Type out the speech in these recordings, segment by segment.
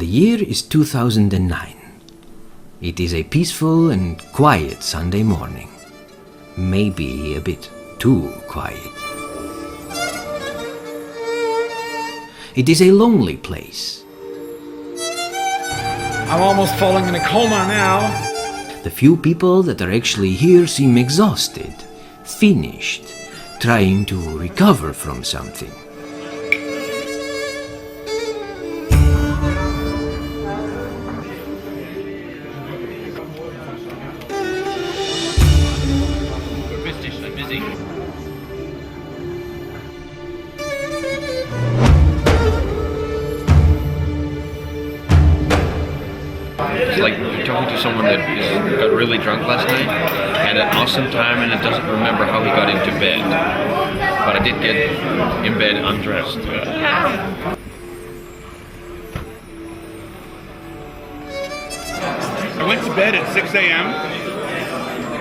year is 2009. It is a peaceful and quiet Sunday morning. Maybe a bit too quiet. It is a lonely place. I'm almost falling in a coma now. The few people that are actually here seem exhausted, finished, trying to recover from something. It's like you're talking to someone that got really drunk last night, had an awesome time, and it doesn't remember how he got into bed. But I did get in bed undressed. I went to bed at 6 a.m.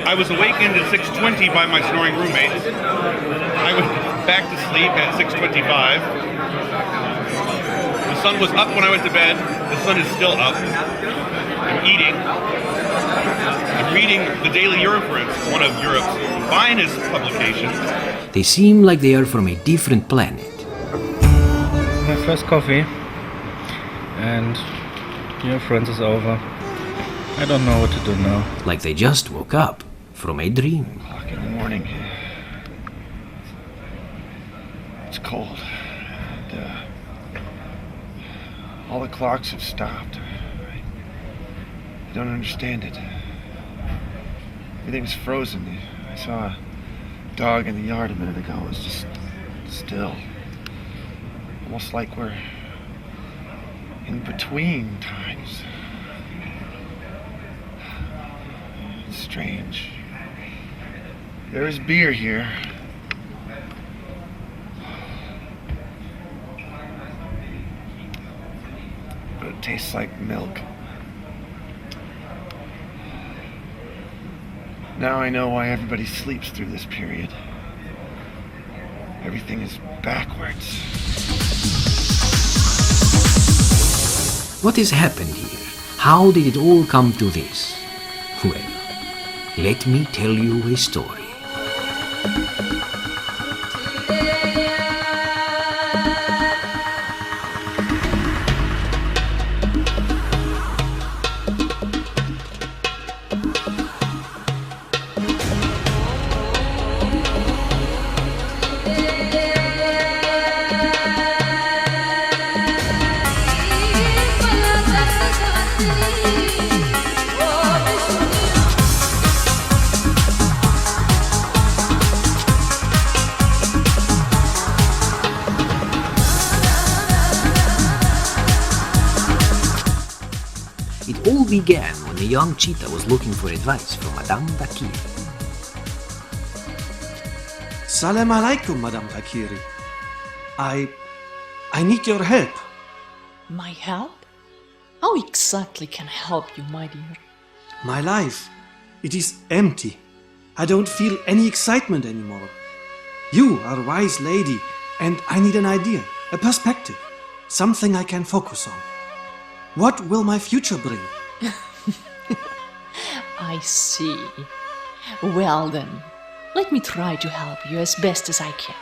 I was awakened at 6:20 by my snoring roommates. I went back to sleep at 6:25. The sun was up when I went to bed. The sun is still up. I'm eating. I'm reading the daily Eurofurence, one of Europe's finest publications. They seem like they are from a different planet. My first coffee, and Eurofurence is over. I don't know what to do now. Like they just woke up from a dream. 9 o'clock in the morning. It's cold. All the clocks have stopped. I don't understand it. Everything's frozen. I saw a dog in the yard a minute ago. It was just still. Almost like we're in between times. It's strange. There is beer here. But it tastes like milk. Now I know why everybody sleeps through this period. Everything is backwards. What has happened here? How did it all come to this? Well, let me tell you a story. It all began when the young cheetah was looking for advice from Madame Dakiri. Salam alaikum, Madame Dakiri. I need your help. My help? How exactly can I help you, my dear? My life, it is empty. I don't feel any excitement anymore. You are a wise lady, and I need an idea, a perspective, something I can focus on. What will my future bring? I see. Well then, let me try to help you as best as I can.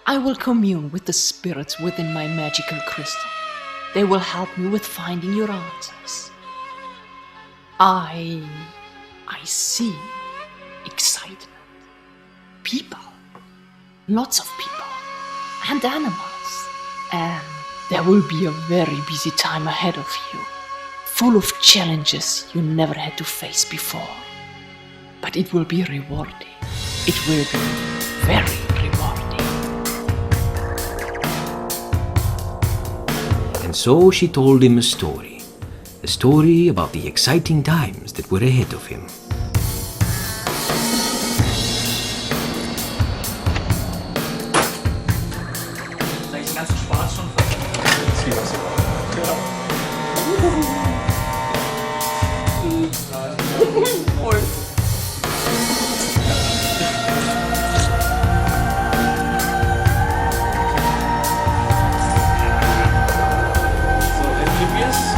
I will commune with the spirits within my magical crystal. They will help me with finding your answers. I see excitement. People. Lots of people. And animals. And there will be a very busy time ahead of you, full of challenges you never had to face before. But it will be rewarding. It will be very rewarding. And so she told him a story about the exciting times that were ahead of him. So, Amphibious?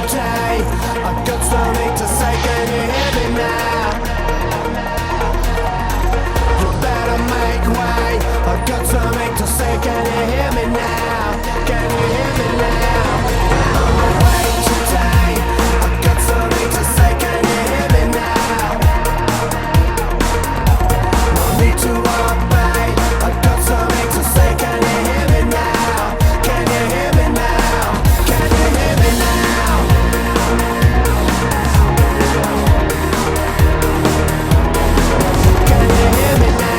today. I've got something to say, can you hear me now? You better make way. I've got something to say, can you hear me now? Can you hear me now? I'm awake today. I've got something to say, can you hear me now? No need to obey. I've got something to say, can you hear me now? Can you hear me now? Can you hear me now? Can you hear me now?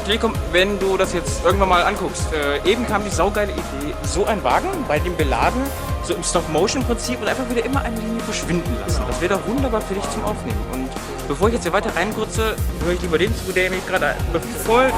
Telekom, wenn du das jetzt irgendwann mal anguckst, eben kam die saugeile Idee, so ein Wagen bei dem Beladen, so im Stop-Motion-Prinzip und einfach wieder immer eine Linie verschwinden lassen. Das wäre doch wunderbar für dich zum Aufnehmen. Und bevor ich jetzt hier weiter reinkurze, höre ich lieber den zu, der mich gerade voll...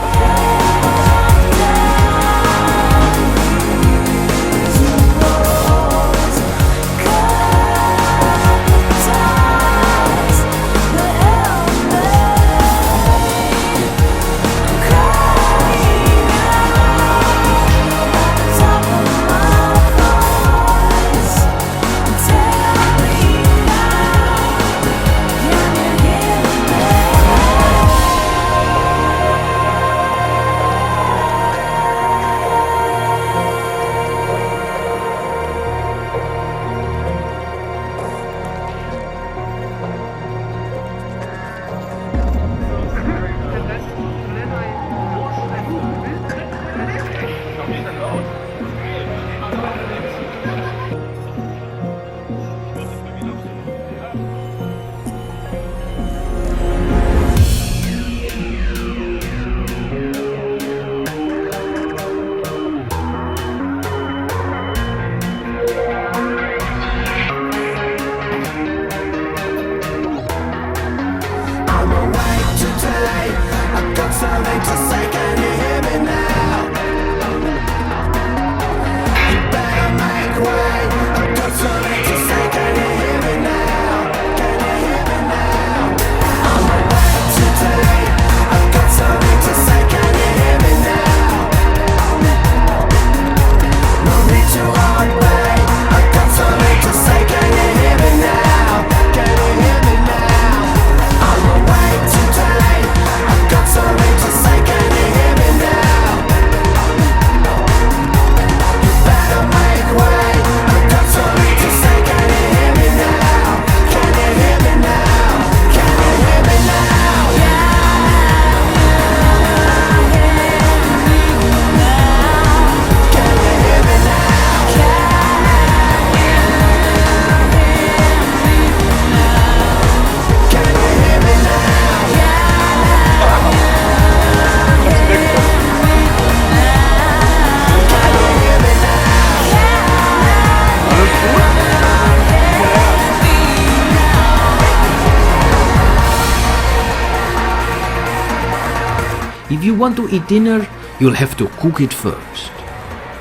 If you want to eat dinner, you'll have to cook it first.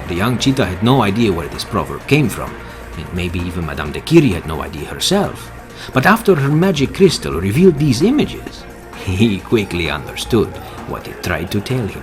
The young cheetah had no idea where this proverb came from, and maybe even Madame de Curie had no idea herself. But after her magic crystal revealed these images, he quickly understood what it tried to tell him.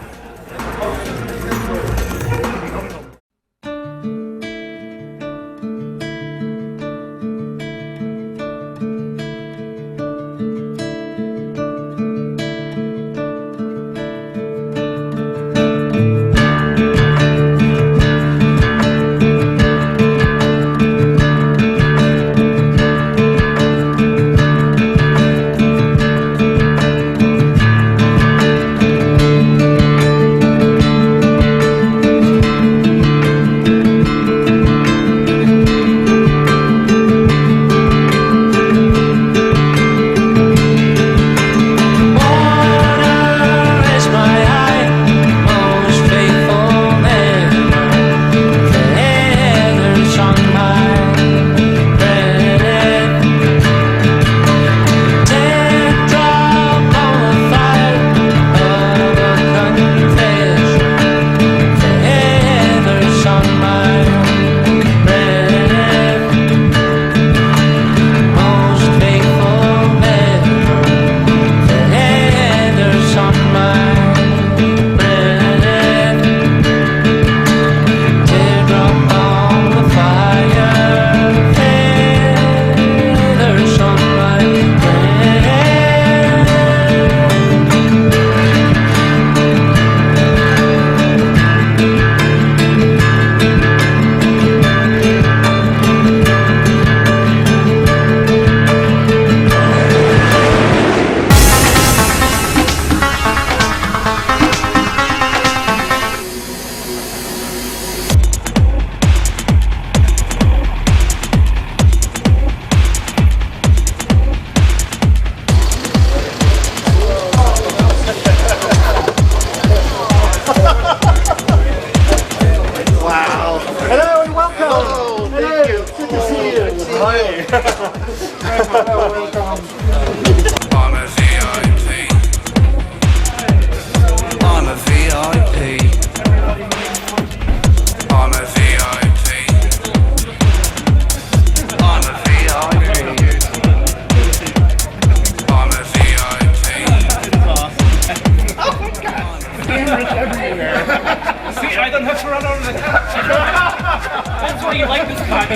So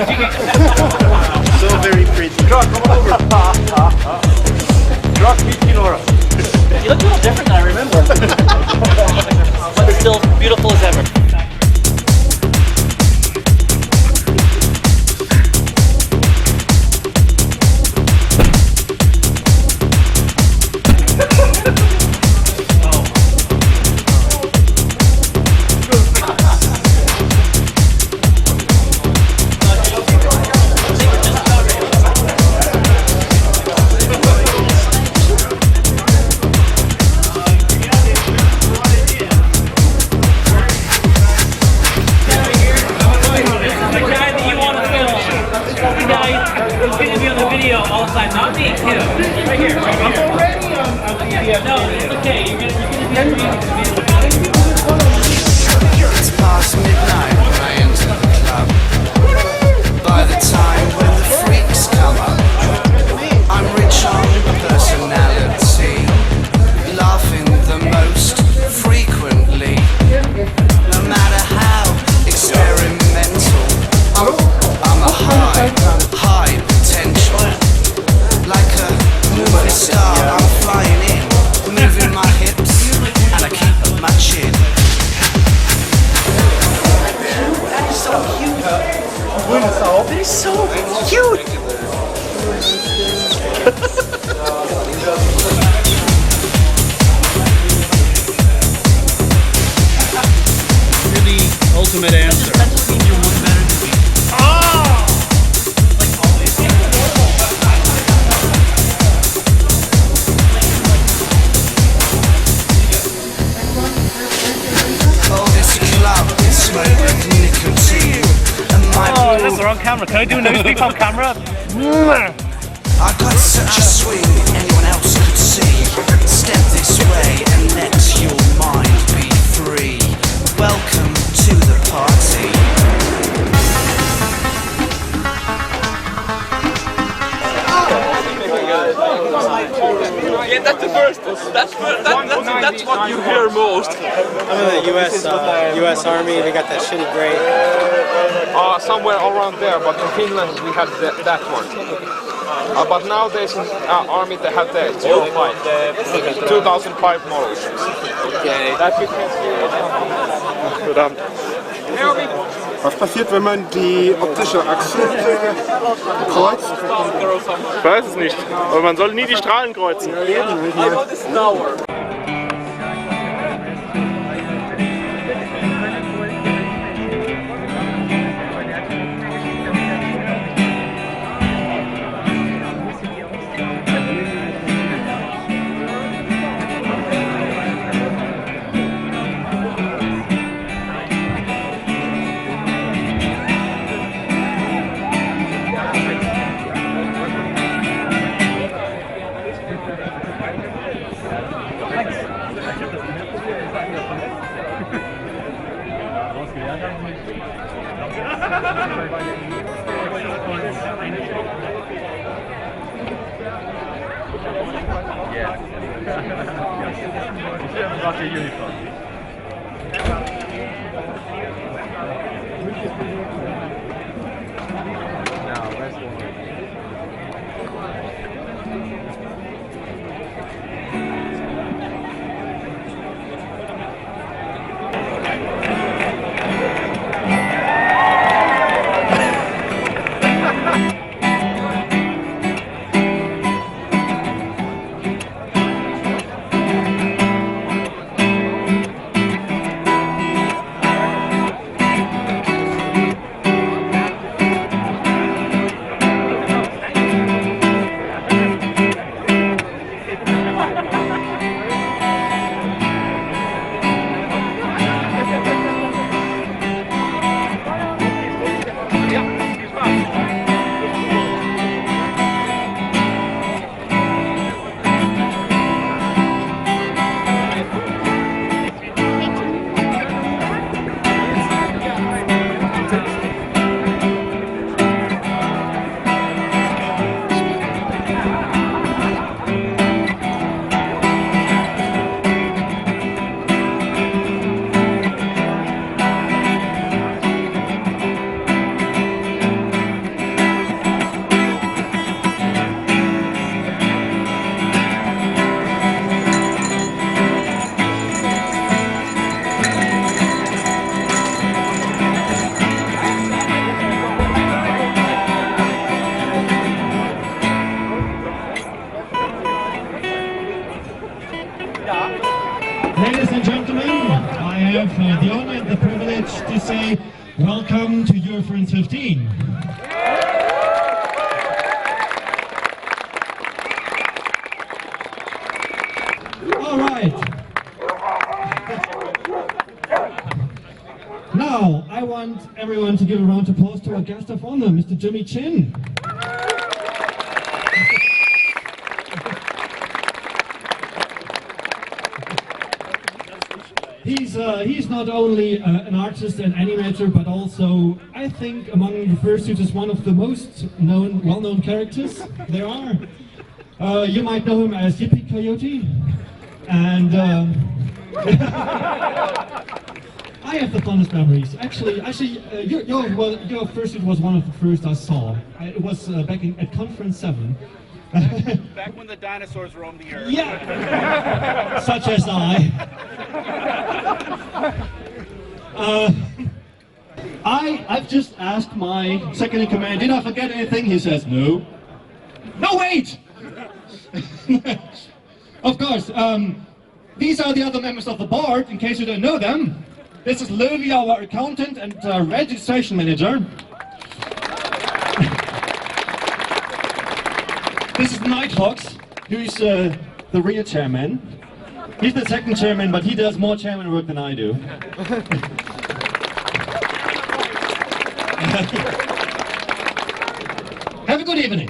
very pretty. Rock, come on over. Rock, meet me, Laura. You look a little different than I remember. But still beautiful as ever. It's past midnight when I enter the club. By the time when the freaks come up, I'm rich on personality, laughing the most frequently. No matter how experimental, I'm a high potential. Like a movie star, I'm flying in, moving my hips, and I keep my chin. That is so cute. That is so cute. You're the ultimate answer. Oh, that's the wrong camera. Can I do a newspeak on camera? I got such a swing anyone else could see. Step this way and let your mind be free. Welcome to the party. Yeah, that's the first. That's what you hear most. I'm in the U.S. Army. We got that shitty grade. Somewhere around there, but in Finland we had that one. But nowadays in Army they have the 2005 models. Okay. That you can see. Verdammt. Was passiert, wenn man die optische Achse kreuzt? Ich weiß es nicht, aber man soll nie die Strahlen kreuzen. Ladies and gentlemen, I have the honor and the privilege to say welcome to Eurofurence 15. All right. Now, I want everyone to give a round of applause to our guest of honor, Mr. Jimmy Chin. He's not only an artist and animator, but also, I think, among the fursuits is one of the most well-known characters there are. You might know him as Yippee Coyote, and I have the fondest memories. Actually, your fursuit was one of the first I saw. It was back at Conference 7. Back when the dinosaurs roamed the earth. Yeah, such as I. I've just asked my second in command, did I forget anything? He says, no. No, wait! Of course, these are the other members of the board, in case you don't know them. This is Löwy, our accountant and registration manager. This is Nightfox, who is the real chairman. He's the second chairman, but he does more chairman work than I do. Have a good evening.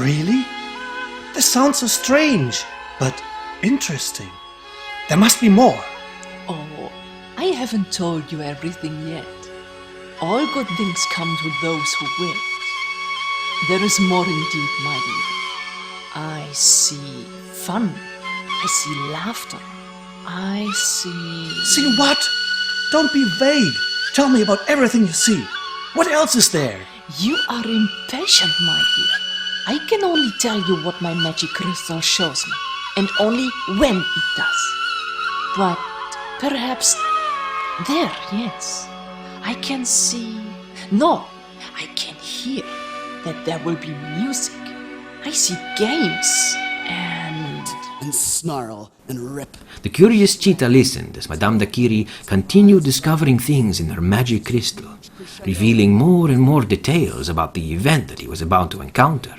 Really? This sounds so strange, but interesting. There must be more. Oh, I haven't told you everything yet. All good things come to those who wait. There is more indeed, my dear. I see fun. I see laughter. I see... See what? Don't be vague. Tell me about everything you see. What else is there? You are impatient, my dear. I can only tell you what my magic crystal shows me, and only when it does. But perhaps there, yes. I can see... No, I can hear that there will be music. I see games and snarl and rip. The curious cheetah listened as Madame Daiquiri continued discovering things in her magic crystal, revealing more and more details about the event that he was about to encounter.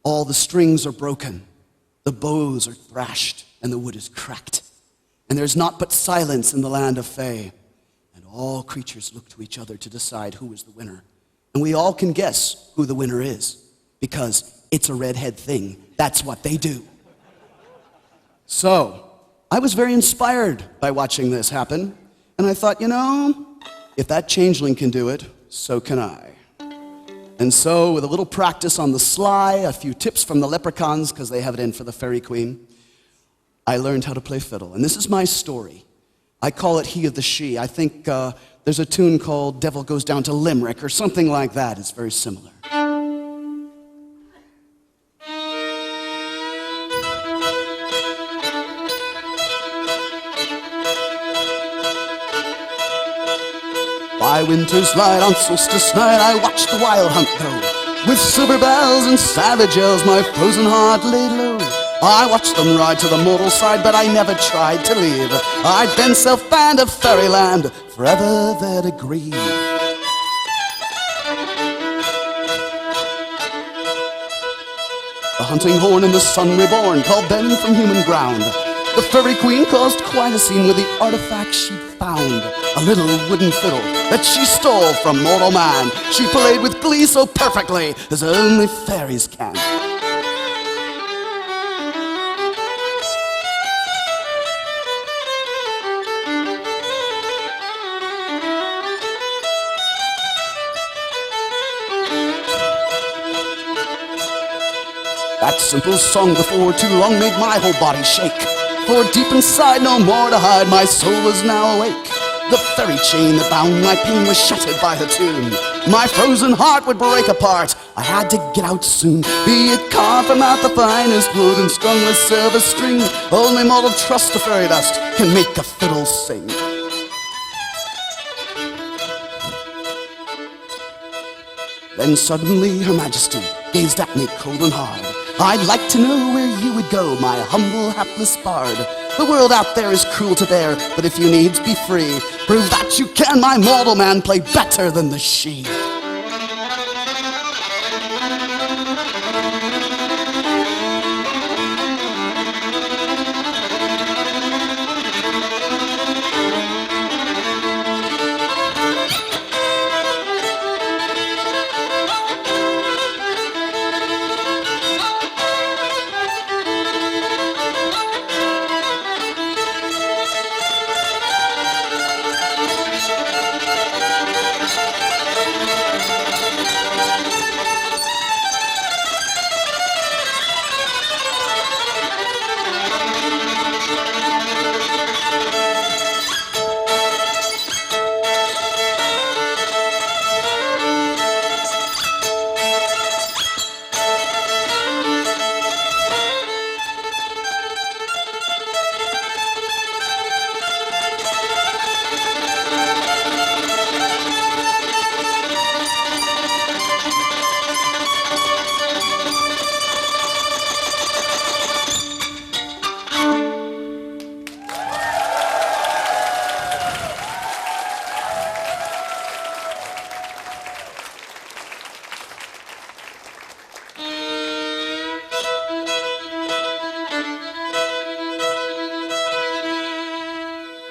All the strings are broken, the bows are thrashed, and the wood is cracked. And there's naught but silence in the land of Fae. And all creatures look to each other to decide who is the winner. And we all can guess who the winner is, because it's a redhead thing. That's what they do. So, I was very inspired by watching this happen, and I thought, you know, if that changeling can do it, so can I. And so, with a little practice on the sly, a few tips from the leprechauns, because they have it in for the fairy queen, I learned how to play fiddle. And this is my story. I call it He of the She. I think there's a tune called Devil Goes Down to Limerick, or something like that. It's very similar. By winter's light on solstice night I watched the wild hunt go. With silver bells and savage yells my frozen heart laid low. I watched them ride to the mortal side, but I never tried to leave. I'd been self-banned of fairyland, forever there to grieve. The hunting horn and the sun reborn called Ben from human ground. The fairy queen caused quite a scene with the artifact she'd found. A little wooden fiddle that she stole from mortal man. She played with glee so perfectly as only fairies can. That simple song before too long made my whole body shake. For deep inside, no more to hide, my soul was now awake. The fairy chain that bound my pain was shattered by her tune. My frozen heart would break apart, I had to get out soon. Be it carved from out the finest wood and strung with silver string, only mortal trust to fairy dust can make a fiddle sing. Then suddenly Her Majesty gazed at me cold and hard. I'd like to know where you would go, my humble, hapless bard. The world out there is cruel to bear, but if you needs be free, prove that you can, my mortal man, play better than the she.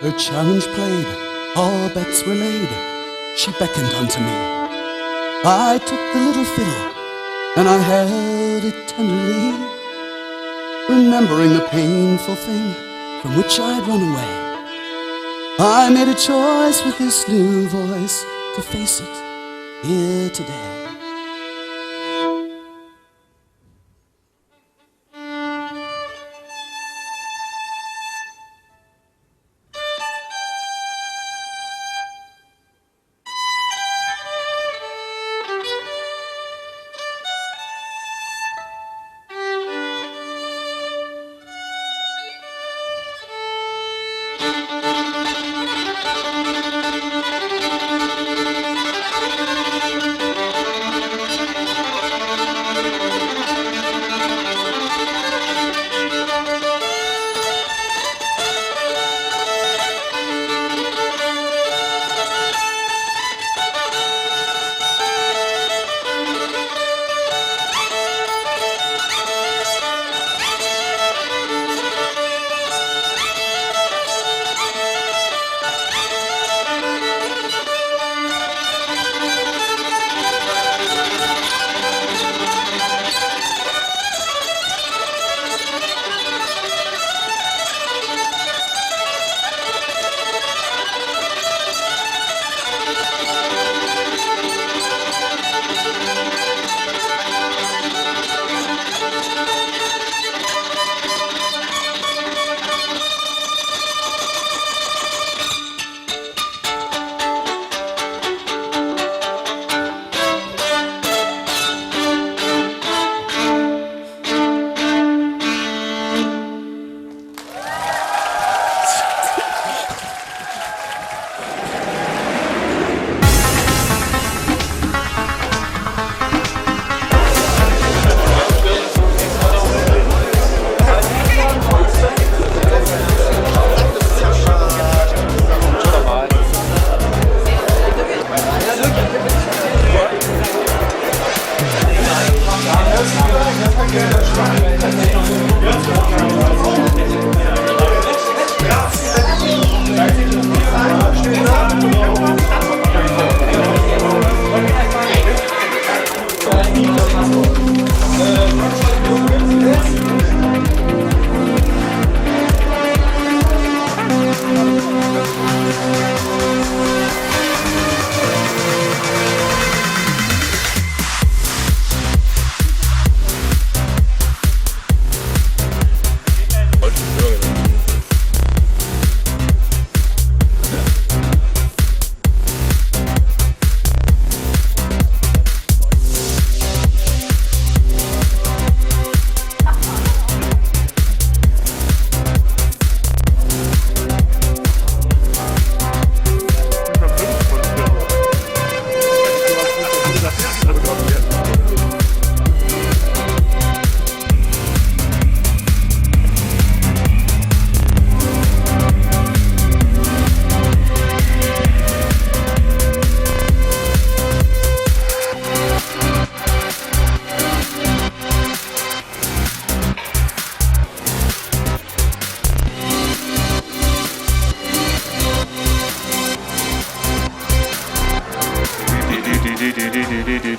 Her challenge played, all bets were laid. She beckoned unto me. I took the little fiddle and I held it tenderly, remembering the painful thing from which I'd run away. I made a choice with this new voice to face it here today.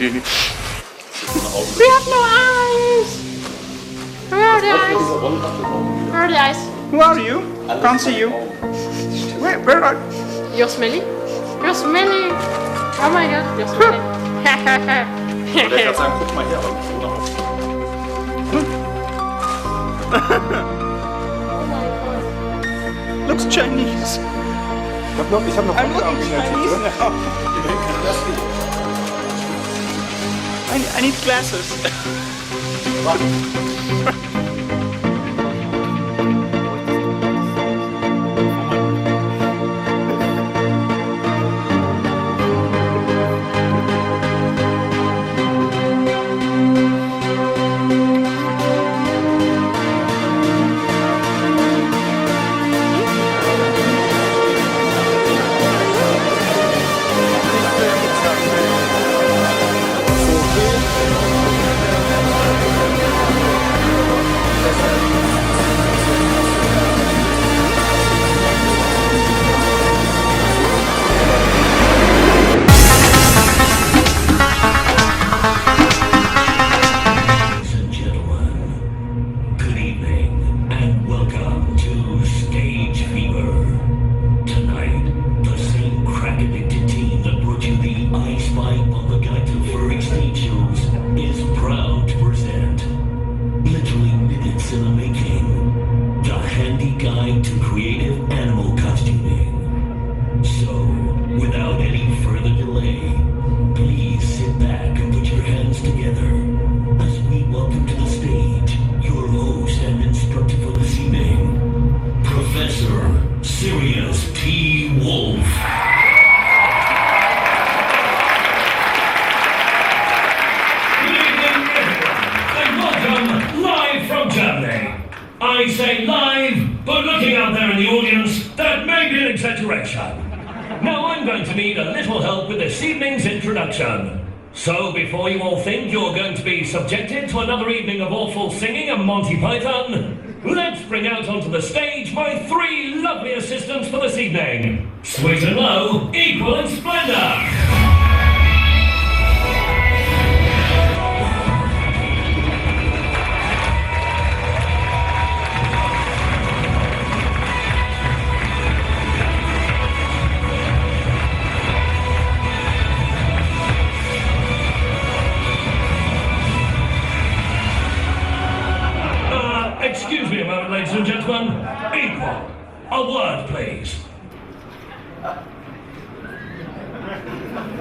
We have no eyes! Where are the eyes? Where are the eyes? Who are you? Can't see you. Where are you? You're smelly? You're smelly! Oh my god, you're smelly. Der kann sagen, guck mal her, aber nicht ohne Augen. Looks Chinese. Ich hab noch I'm looking Chinese now. I need glasses. guide to creative animal costuming. So, without any further delay, please sit back and put your hands together as we welcome to the stage your host and instructor for this evening, Professor Sirius P. Wolf. Live from Germany. I say live, but looking out there in the audience, that may be an exaggeration. Now I'm going to need a little help with this evening's introduction. So before you all think you're going to be subjected to another evening of awful singing and Monty Python, let's bring out onto the stage my three lovely assistants for this evening. Sweet and low, equal in splendor. Excuse me a moment, ladies and gentlemen. Equal. A word, please.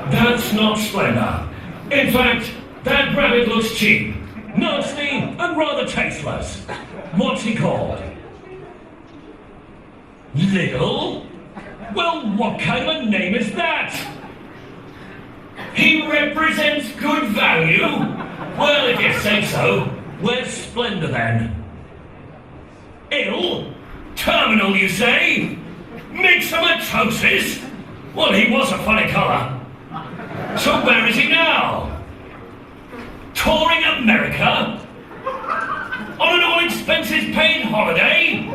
That's not splendor. In fact, that rabbit looks cheap, nasty, and rather tasteless. What's he called? Little? Well, what kind of a name is that? He represents good value? Well, if you say so, where's splendor then? Ill? Terminal, you say? Myxomatosis? Well, he was a funny colour. So where is he now? Touring America? On an all-expenses-paid holiday?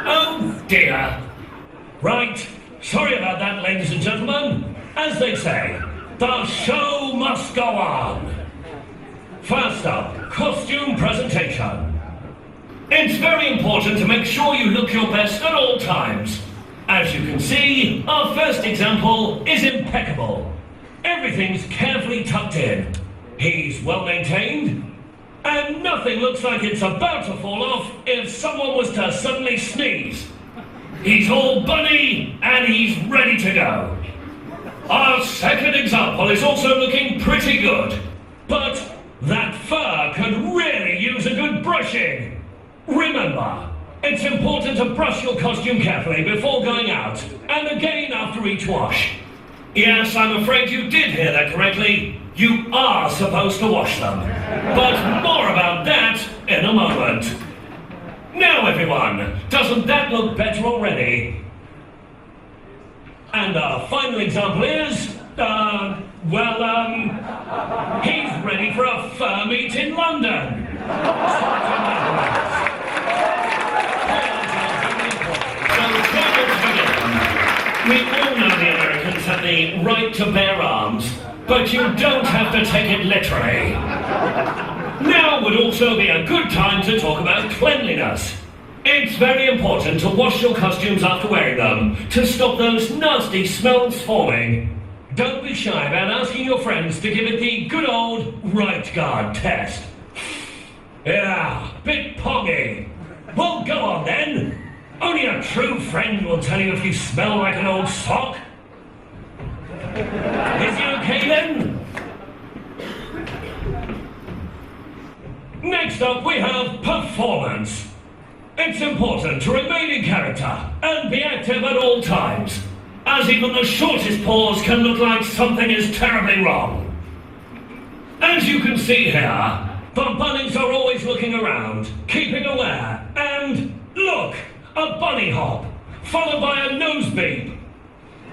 Oh dear. Right, sorry about that, ladies and gentlemen. As they say, the show must go on. First up, costume presentation. It's very important to make sure you look your best at all times. As you can see, our first example is impeccable. Everything's carefully tucked in. He's well maintained, and nothing looks like it's about to fall off if someone was to suddenly sneeze. He's all bunny, and he's ready to go. Our second example is also looking pretty good, but that fur could really use a good brushing. Remember, it's important to brush your costume carefully before going out, and again after each wash. Yes, I'm afraid you did hear that correctly. You are supposed to wash them. But more about that in a moment. Now everyone, doesn't that look better already? And our final example is, he's ready for a fur meet in London. We all know the Americans have the right to bear arms, but you don't have to take it literally. Now would also be a good time to talk about cleanliness. It's very important to wash your costumes after wearing them, to stop those nasty smells forming. Don't be shy about asking your friends to give it the good old right guard test. Yeah, bit pongy. Well, go on then. Only a true friend will tell you if you smell like an old sock. Is he okay then? Next up we have performance. It's important to remain in character and be active at all times, as even the shortest pause can look like something is terribly wrong. As you can see here, the bunnies are always looking around, keeping aware, and look! A bunny hop, followed by a nose beep.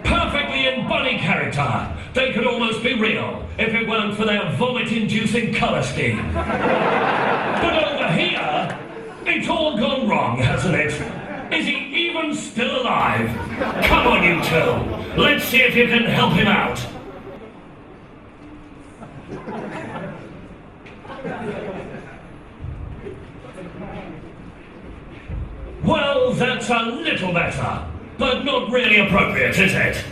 Perfectly in bunny character. They could almost be real if it weren't for their vomit-inducing colour scheme. But over here, it's all gone wrong, hasn't it? Is he even still alive? Come on, you two. Let's see if you can help him out. Well, that's a little better, but not really appropriate, is it?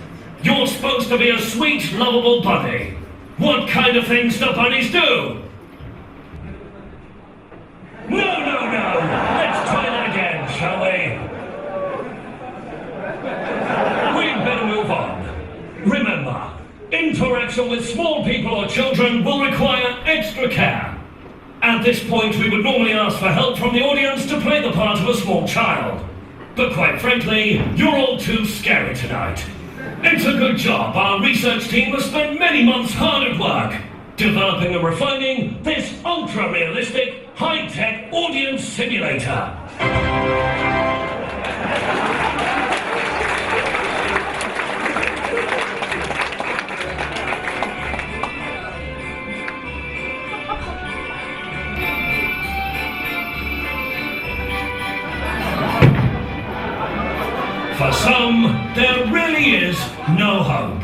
You're supposed to be a sweet, lovable bunny. What kind of things do bunnies do? No. Let's try that again, shall we? with small people or children will require extra care. At this point, we would normally ask for help from the audience to play the part of a small child. But quite frankly, you're all too scary tonight. It's a good job. Our research team has spent many months hard at work, developing and refining this ultra-realistic, high-tech audience simulator. For some, there really is no hope.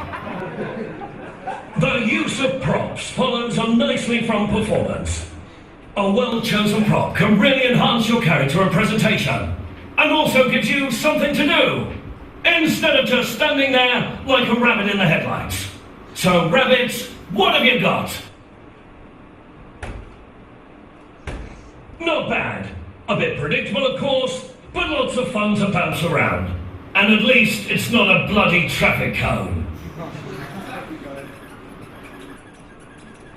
The use of props follows on nicely from performance. A well-chosen prop can really enhance your character and presentation, and also gives you something to do, instead of just standing there like a rabbit in the headlights. So, rabbits, what have you got? Not bad. A bit predictable, of course, but lots of fun to bounce around. And at least it's not a bloody traffic cone.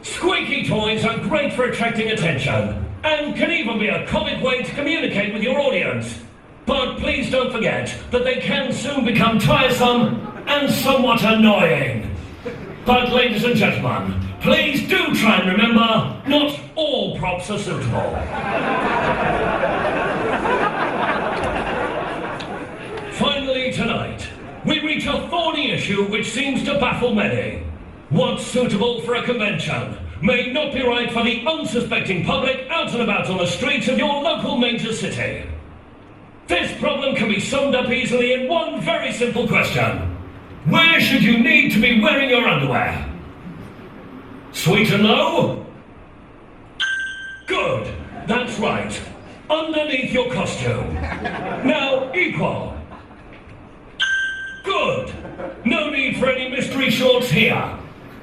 Squeaky toys are great for attracting attention, and can even be a comic way to communicate with your audience. But please don't forget that they can soon become tiresome and somewhat annoying. But ladies and gentlemen, please do try and remember, not all props are suitable. Finally tonight, we reach a thorny issue which seems to baffle many. What's suitable for a convention may not be right for the unsuspecting public out and about on the streets of your local major city. This problem can be summed up easily in one very simple question. Where should you need to be wearing your underwear? Sweet and low? Good, that's right. Underneath your costume. Now, equal. Good. No need for any mystery shorts here.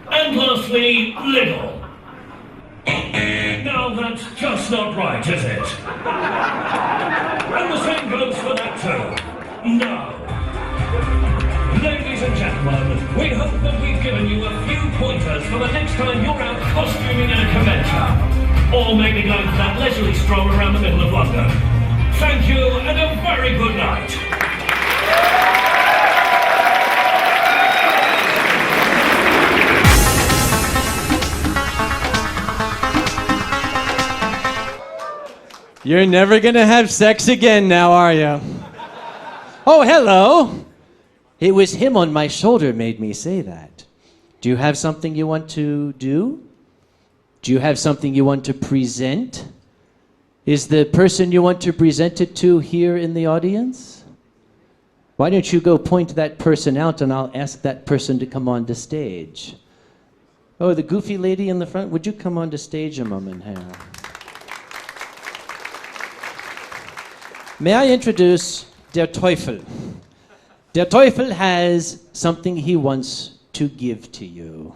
And lastly, little. Now that's just not right, is it? And the same goes for that too. No. Ladies and gentlemen, we hope that we've given you a few pointers for the next time you're out costuming in a convention. Or maybe going for that leisurely stroll around the middle of London. Thank you and a very good night. You're never gonna have sex again now, are you? Oh, hello! It was him on my shoulder made me say that. Do you have something you want to do? Do you have something you want to present? Is the person you want to present it to here in the audience? Why don't you go point that person out and I'll ask that person to come on the stage. Oh, the goofy lady in the front, would you come on the stage a moment here? May I introduce Der Teufel? Der Teufel has something he wants to give to you.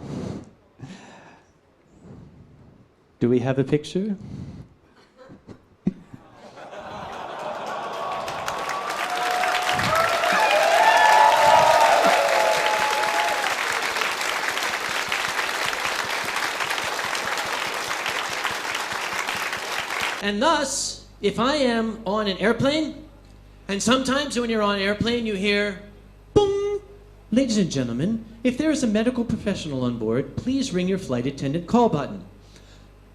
Do we have a picture? And thus, if I am on an airplane, and sometimes when you're on an airplane you hear, boom! Ladies and gentlemen, if there is a medical professional on board, please ring your flight attendant call button.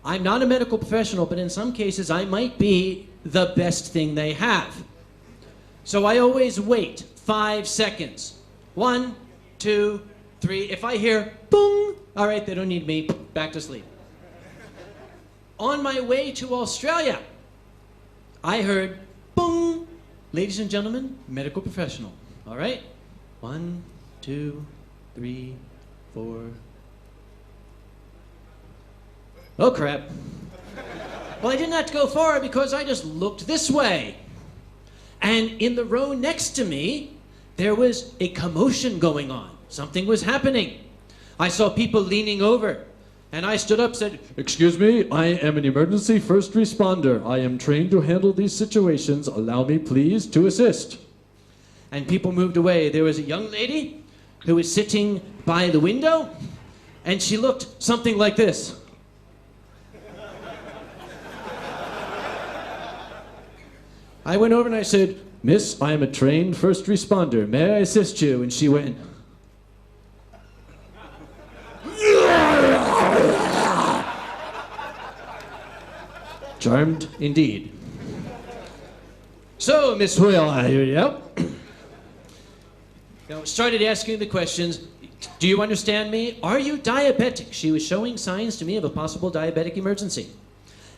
I'm not a medical professional, but in some cases I might be the best thing they have. So I always wait 5 seconds. 1, 2, 3. If I hear, boom! All right, they don't need me. Back to sleep. On my way to Australia, I heard, boom! Ladies and gentlemen, medical professional. All right? 1, 2, 3, 4. Oh, crap. Well, I didn't have to go far because I just looked this way. And in the row next to me, there was a commotion going on. Something was happening. I saw people leaning over. And I stood up and said, "Excuse me, I am an emergency first responder. I am trained to handle these situations. Allow me, please, to assist." And people moved away. There was a young lady who was sitting by the window, and she looked something like this. I went over and I said, "Miss, I am a trained first responder. May I assist you?" And she went, charmed indeed. So, Miss Will, yep. Now, started asking the questions. Do you understand me? Are you diabetic? She was showing signs to me of a possible diabetic emergency.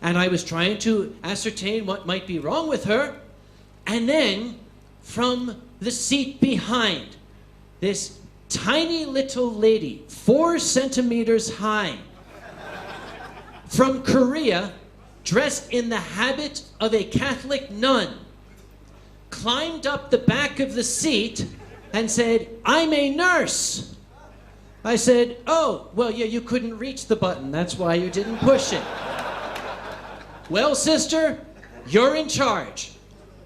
And I was trying to ascertain what might be wrong with her. And then, from the seat behind, this tiny little lady, 4 centimeters high, from Korea, dressed in the habit of a Catholic nun, climbed up the back of the seat and said, "I'm a nurse." I said, "Oh, well, yeah, you couldn't reach the button. That's why you didn't push it." "Well, sister, you're in charge.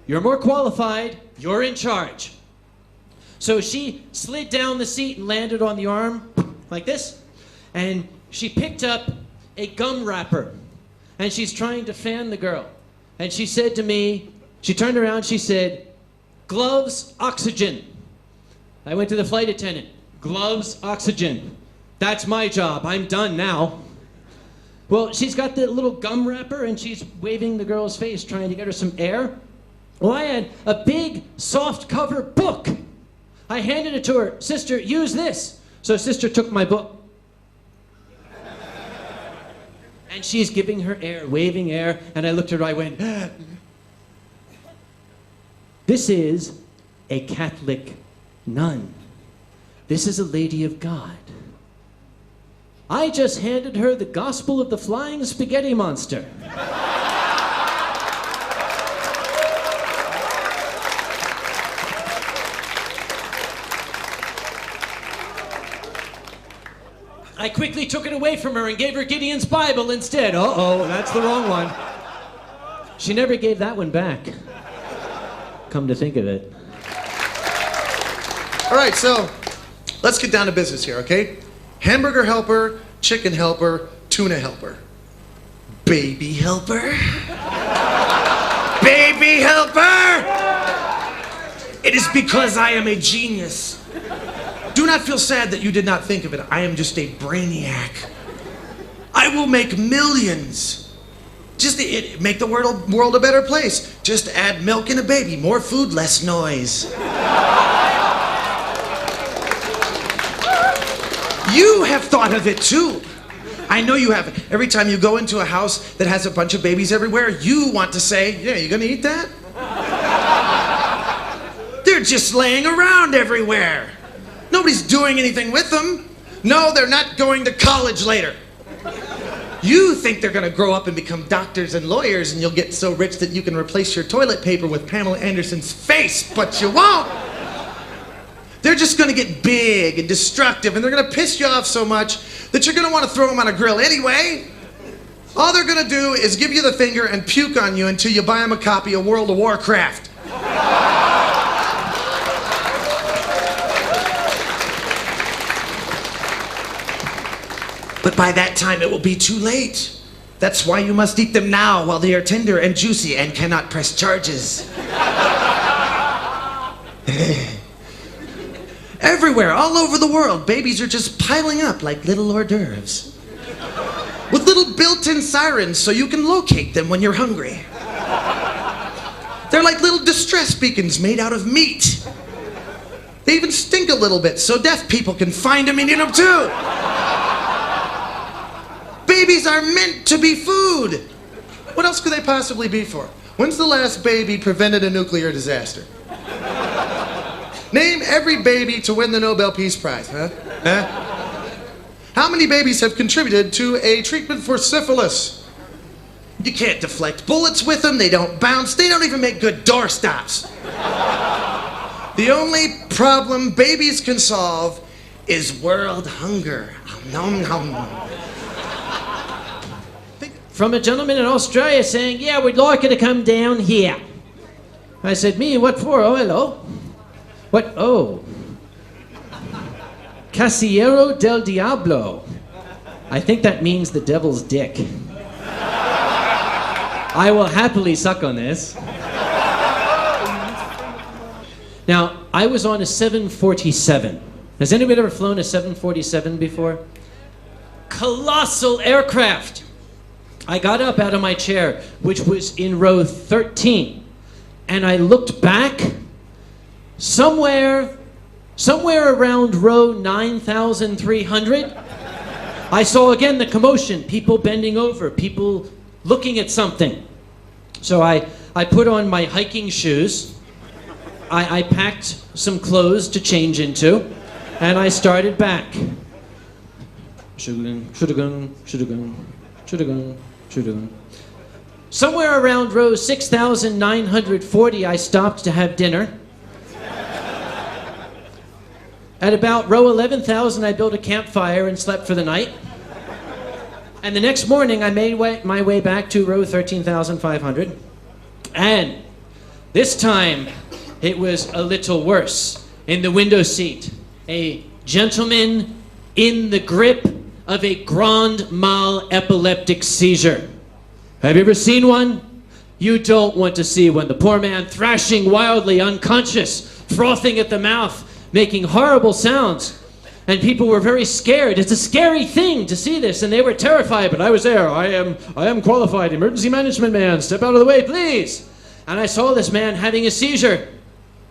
You're more qualified. You're in charge." So she slid down the seat and landed on the arm like this. And she picked up a gum wrapper. And she's trying to fan the girl. And she said to me, she turned around, she said, "Gloves, oxygen." I went to the flight attendant. "Gloves, oxygen. That's my job. I'm done now." Well, she's got the little gum wrapper and she's waving the girl's face, trying to get her some air. Well, I had a big, soft cover book. I handed it to her. "Sister, use this." So sister took my book. And she's giving her air, waving air, and I looked at her, I went, "This is a Catholic nun. This is a lady of God. I just handed her the gospel of the flying spaghetti monster." I quickly took it away from her and gave her Gideon's Bible instead. Uh-oh, that's the wrong one. She never gave that one back. Come to think of it. All right, so let's get down to business here, okay? Hamburger helper, chicken helper, tuna helper. Baby helper? Baby helper! It is because I am a genius. Do not feel sad that you did not think of it. I am just a brainiac. I will make millions. Just make the world a better place. Just add milk and a baby. More food, less noise. You have thought of it too. I know you have. Every time you go into a house that has a bunch of babies everywhere, you want to say, "Yeah, you gonna eat that?" They're just laying around everywhere. Nobody's doing anything with them. No, they're not going to college later. You think they're going to grow up and become doctors and lawyers and you'll get so rich that you can replace your toilet paper with Pamela Anderson's face, but you won't. They're just going to get big and destructive and they're going to piss you off so much that you're going to want to throw them on a grill anyway. All they're going to do is give you the finger and puke on you until you buy them a copy of World of Warcraft. But by that time, it will be too late. That's why you must eat them now while they are tender and juicy and cannot press charges. Everywhere, all over the world, babies are just piling up like little hors d'oeuvres. With little built-in sirens so you can locate them when you're hungry. They're like little distress beacons made out of meat. They even stink a little bit so deaf people can find them and eat them too. Babies are meant to be food. What else could they possibly be for? When's the last baby prevented a nuclear disaster? Name every baby to win the Nobel Peace Prize, huh? How many babies have contributed to a treatment for syphilis? You can't deflect bullets with them, they don't bounce, they don't even make good doorstops. The only problem babies can solve is world hunger. Nom, nom, nom. From a gentleman in Australia saying, "Yeah, we'd like you to come down here." I said, "Me, what for? Oh, hello. What? Oh. Casillero del Diablo. I think that means the devil's dick. I will happily suck on this. Now, I was on a 747. Has anybody ever flown a 747 before? Colossal aircraft. I got up out of my chair, which was in row 13, and I looked back. Somewhere around row 9,300, I saw again the commotion, people bending over, people looking at something. So I put on my hiking shoes, I packed some clothes to change into, and I started back. Should've gone. Somewhere around row 6,940, I stopped to have dinner. At about row 11,000, I built a campfire and slept for the night. And the next morning, I made my way back to row 13,500. And this time, it was a little worse. In the window seat, a gentleman in the grip of a grand mal epileptic seizure. Have you ever seen one? You don't want to see one. The poor man thrashing wildly, unconscious, frothing at the mouth, making horrible sounds. And people were very scared. It's a scary thing to see this, and they were terrified, but I was there. I am qualified. Emergency management man, step out of the way, please. And I saw this man having a seizure.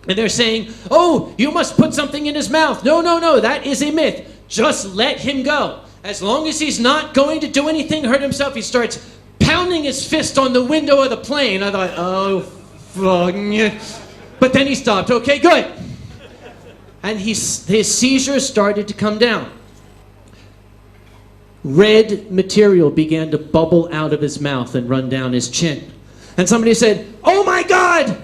And they're saying, oh, you must put something in his mouth. No, that is a myth. Just let him go. As long as he's not going to do anything, hurt himself, he starts pounding his fist on the window of the plane. I thought, oh, fuck. But then he stopped. Okay, good. And his seizure started to come down. Red material began to bubble out of his mouth and run down his chin. And somebody said, oh my God,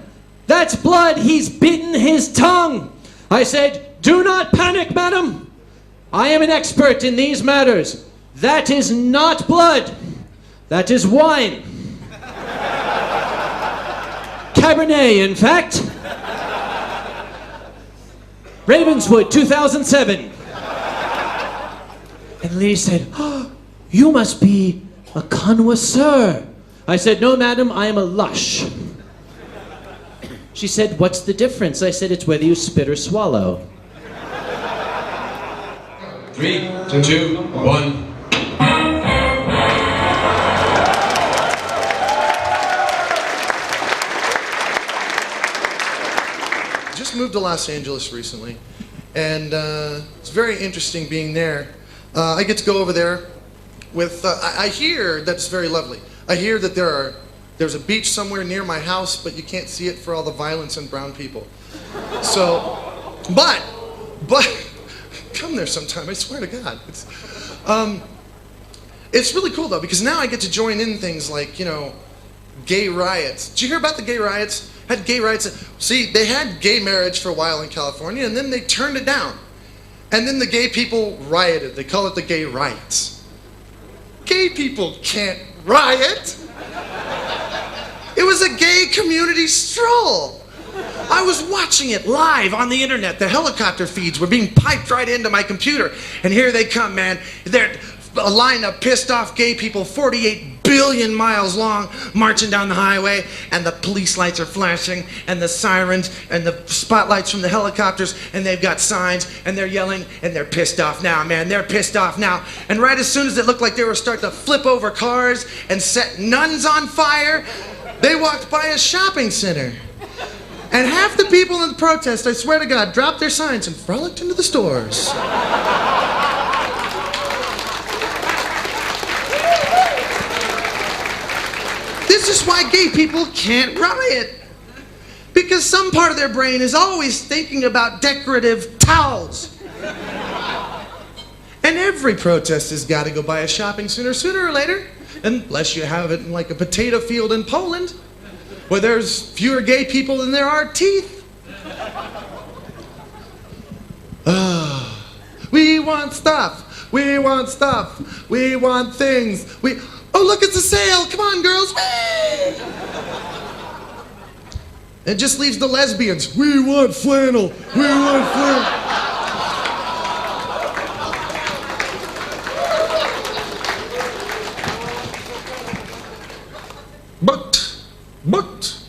that's blood. He's bitten his tongue. I said, do not panic, madam. I am an expert in these matters. That is not blood. That is wine. Cabernet, in fact. Ravenswood, 2007. And the lady said, oh, you must be a connoisseur. I said, no, madam, I am a lush. She said, what's the difference? I said, it's whether you spit or swallow. 3, 2, 1. Just moved to Los Angeles recently, and it's very interesting being there. I get to go over there with, I hear that it's very lovely. I hear that there's a beach somewhere near my house, but you can't see it for all the violence and brown people. So, but, come there sometime, I swear to God. It's really cool though, because now I get to join in things like, you know, gay riots. Did you hear about the gay riots? Had gay riots. See, they had gay marriage for a while in California, and then they turned it down. And then the gay people rioted. They call it the gay riots. Gay people can't riot. It was a gay community stroll. I was watching it live on the internet. The helicopter feeds were being piped right into my computer. And here they come, man. They're a line of pissed off gay people, 48 billion miles long, marching down the highway, and the police lights are flashing, and the sirens, and the spotlights from the helicopters, and they've got signs, and they're yelling, and they're pissed off now, man. They're pissed off now. And right as soon as it looked like they were starting to flip over cars and set nuns on fire, they walked by a shopping center. And half the people in the protest, I swear to God, dropped their signs and frolicked into the stores. This is why gay people can't riot. Because some part of their brain is always thinking about decorative towels. And every protest has got to go by a shopping center sooner or later, unless you have it in like a potato field in Poland, where there's fewer gay people than there are teeth. We want stuff. We want stuff. We want things. Oh, look, it's a sale. Come on, girls. It just leaves the lesbians. We want flannel. We want flannel. But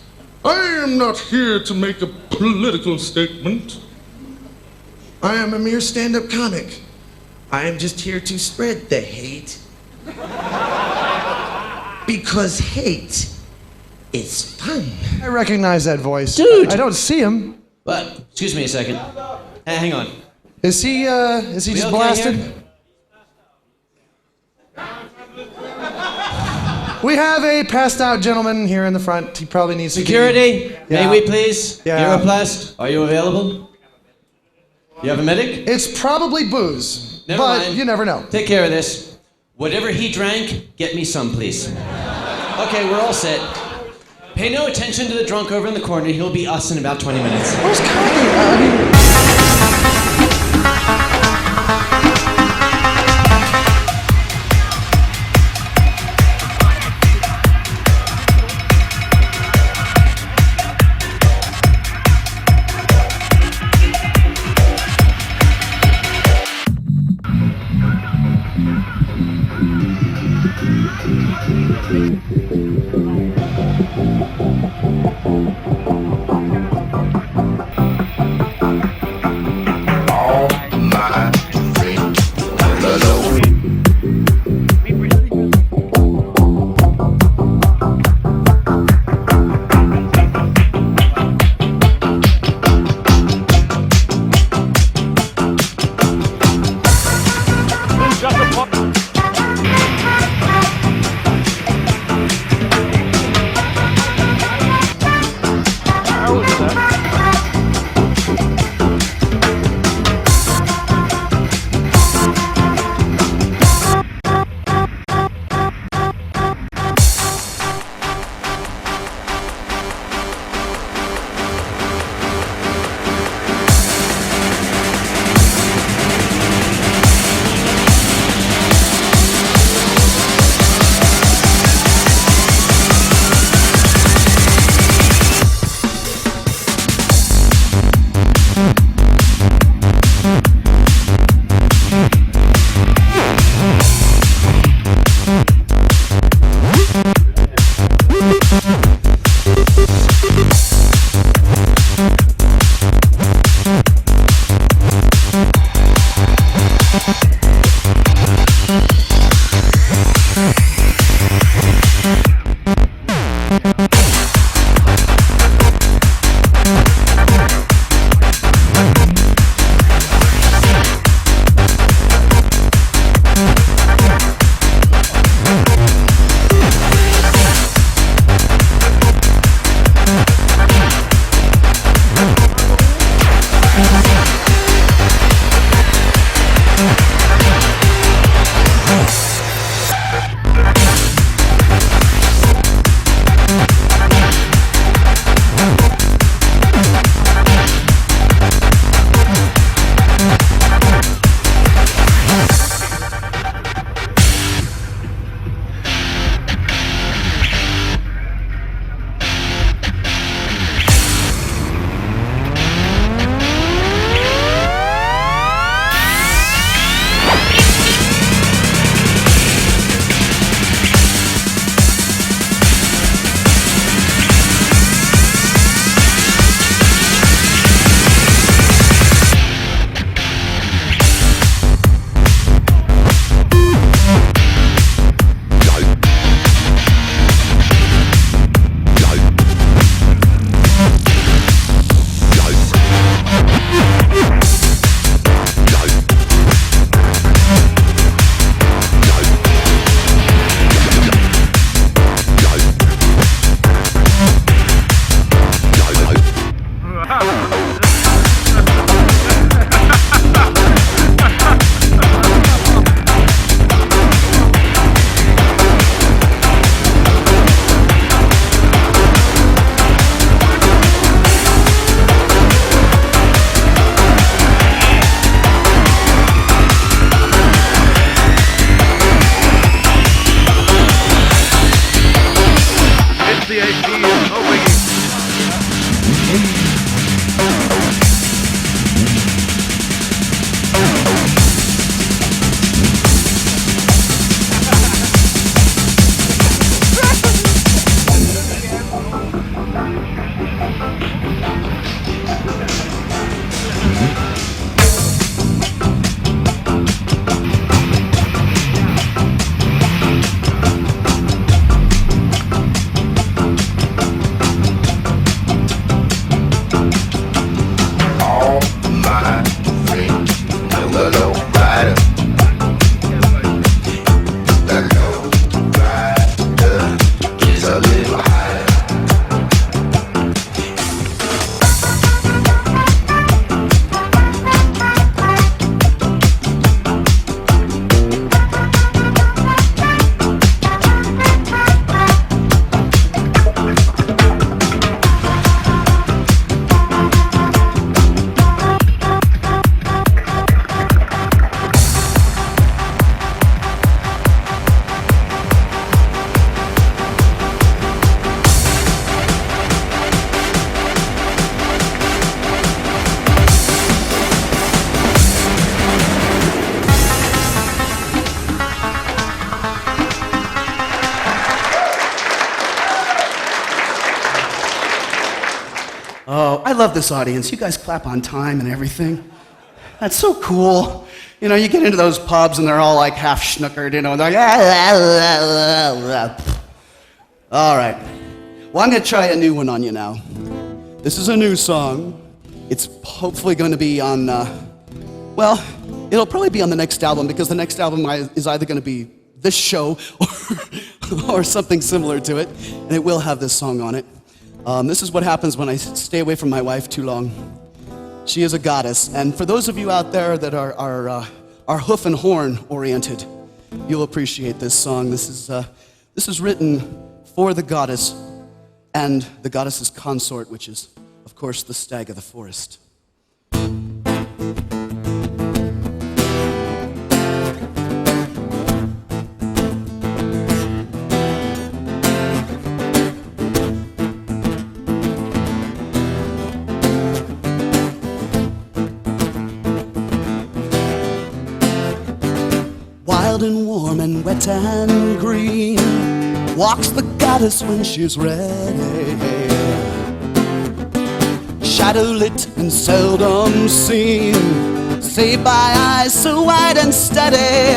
I am not here to make a political statement. I am a mere stand-up comic. I am just here to spread the hate. Because hate is fun. I recognize that voice. Dude! I don't see him. But, excuse me a second. Hang on. Is he just okay blasted? here? We have a passed out gentleman here in the front. He probably needs Security, Yeah. may we please? Yeah. Europlast, are you available? You have a medic? It's probably booze. Never but mind. you never know. Take care of this. Whatever he drank, get me some, please. Okay, we're all set. Pay no attention to the drunk over in the corner. He'll be us in about 20 minutes. Where's Connie? Oh, I love this audience. You guys clap on time and everything. That's so cool. You know, you get into those pubs and they're all like half schnookered, you know, and they're like, all right. Well, I'm going to try a new one on you now. This is a new song. It's hopefully going to be on, well, it'll probably be on the next album, because the next album is either going to be this show or something similar to it, and it will have this song on it. This is what happens when I stay away from my wife too long. She is a goddess, and for those of you out there that are hoof and horn oriented, you'll appreciate this song. This is written for the goddess and the goddess's consort, which is, of course, the stag of the forest. Wild and warm and wet and green walks the goddess when she's ready. Shadow lit and seldom seen, saved by eyes so wide and steady.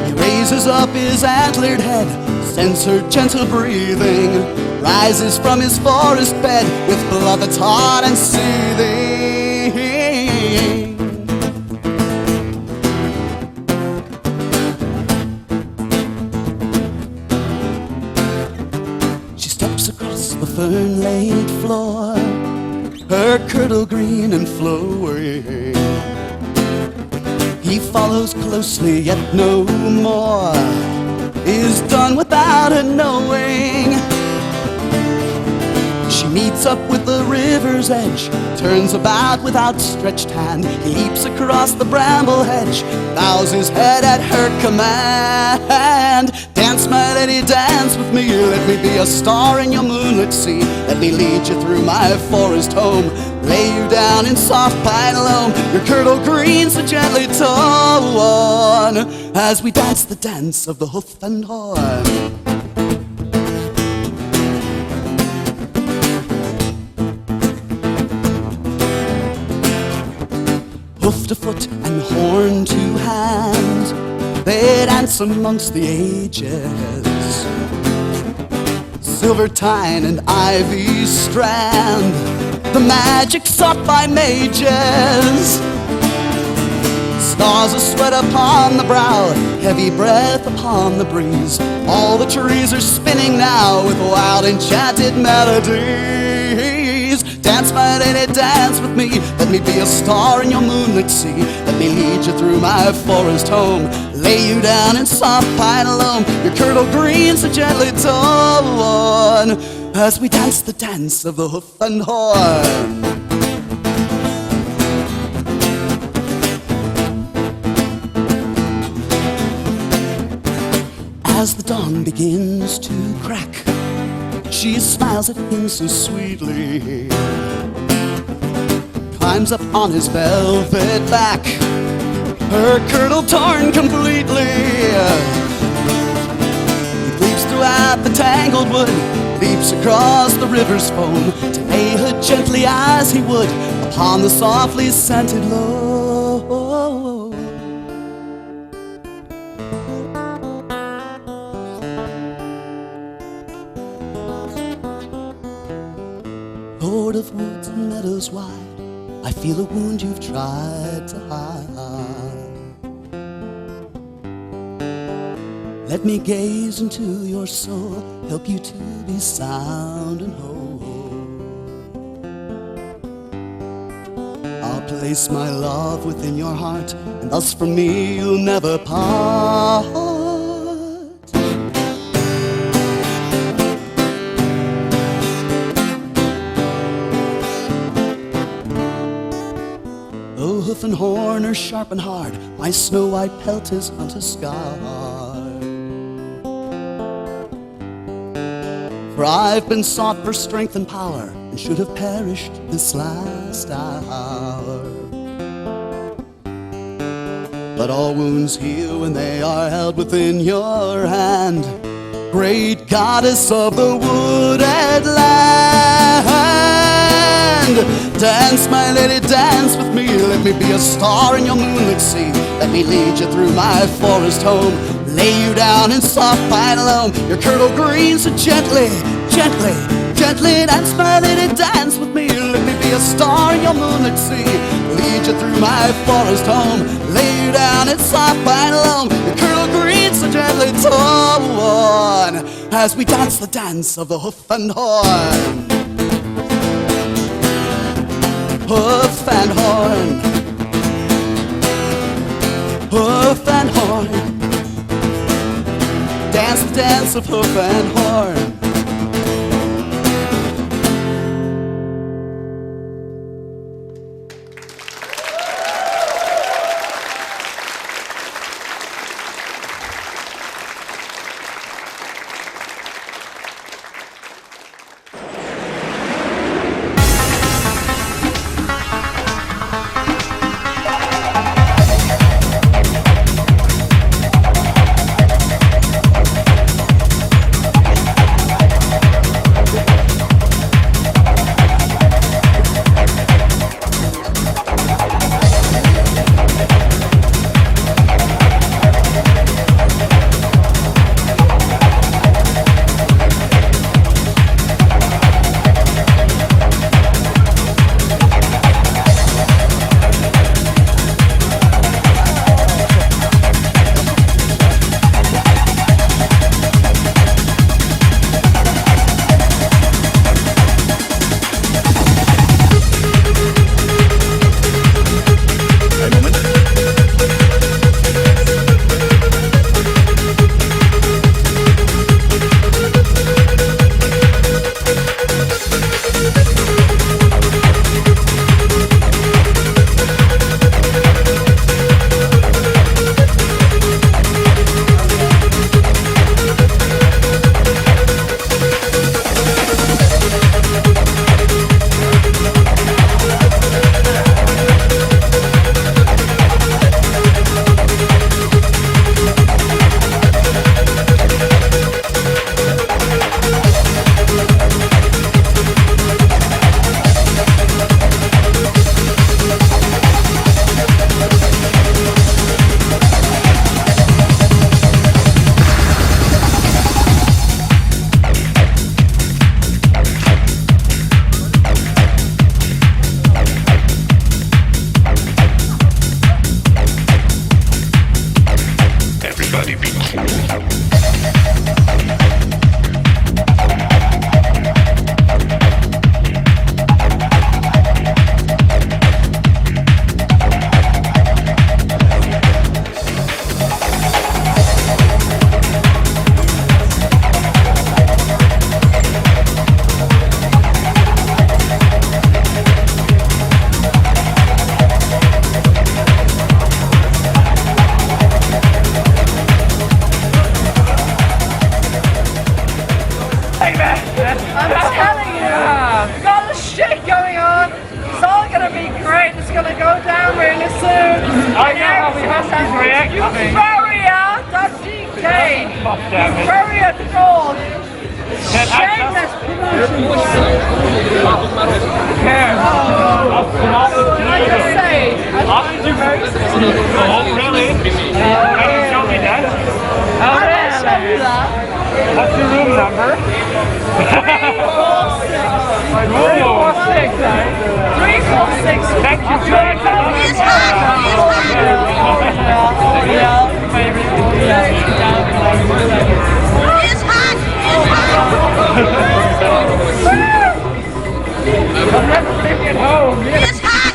He raises up his antlered head, sends her gentle breathing, rises from his forest bed with blood that's hot and seething. The fern-laid floor, her kirtle green and flowing. He follows closely, yet no more is done without her knowing. She meets up with the river's edge, turns about with outstretched hand. He leaps across the bramble hedge, bows his head at her command. Dance, my lady, dance with me. Let me be a star in your moonlit sea. Let me lead you through my forest home, lay you down in soft pine loam, your kirtle green so gently torn, as we dance the dance of the hoof and horn. Hoof to foot and horn to hand, they dance amongst the ages. Silver tine and ivy strand, the magic sought by mages. Stars of sweat upon the brow, heavy breath upon the breeze. All the trees are spinning now with wild enchanted melodies. Dance, my lady, dance with me. Let me be a star in your moonlit sea. Let me lead you through my forest home, lay you down in soft pine loam, your kirtle green so gently torn, as we dance the dance of the hoof and horn. As the dawn begins to crack, she smiles at him so sweetly, climbs up on his velvet back, her kirtle torn completely. He leaps throughout the tangled wood, leaps across the river's foam, to lay her gently as he would upon the softly scented loam. Lord of woods and meadows wide, I feel a wound you've tried to hide. Let me gaze into your soul, help you to be sound and whole. I'll place my love within your heart, and thus from me you'll never part. Hoof and horn are sharp and hard, my snow-white pelt is hunter-scarred. For I've been sought for strength and power, and should have perished this last hour. But all wounds heal when they are held within your hand, great goddess of the wooded land. mind. Dance, my lady, dance with me. Let me be a star in your moonlit sea. Let me lead you through my forest home. Lay you down in soft pine loam. Your kirtle green so gently, gently, gently. Dance, my lady, dance with me. Let me be a star in your moonlit sea. Lead you through my forest home. Lay you down in soft pine loam. Your kirtle green so gently torn. As we dance the dance of the hoof and horn. Hoof and horn. Hoof and horn. Dance the dance of hoof and horn. What's your room number? 346. 346. Thank you, Jack. I'm never leaving at home. It's hot.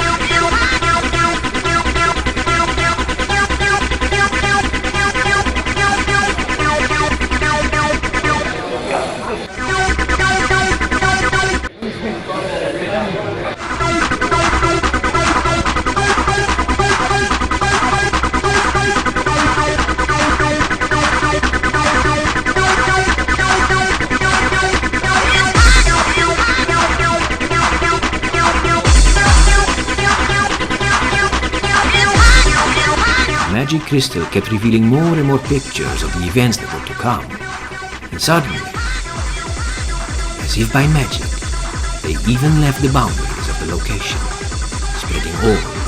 Magic crystal kept revealing more and more pictures of the events that were to come. And suddenly, as if by magic, they even left the boundaries of the location, spreading all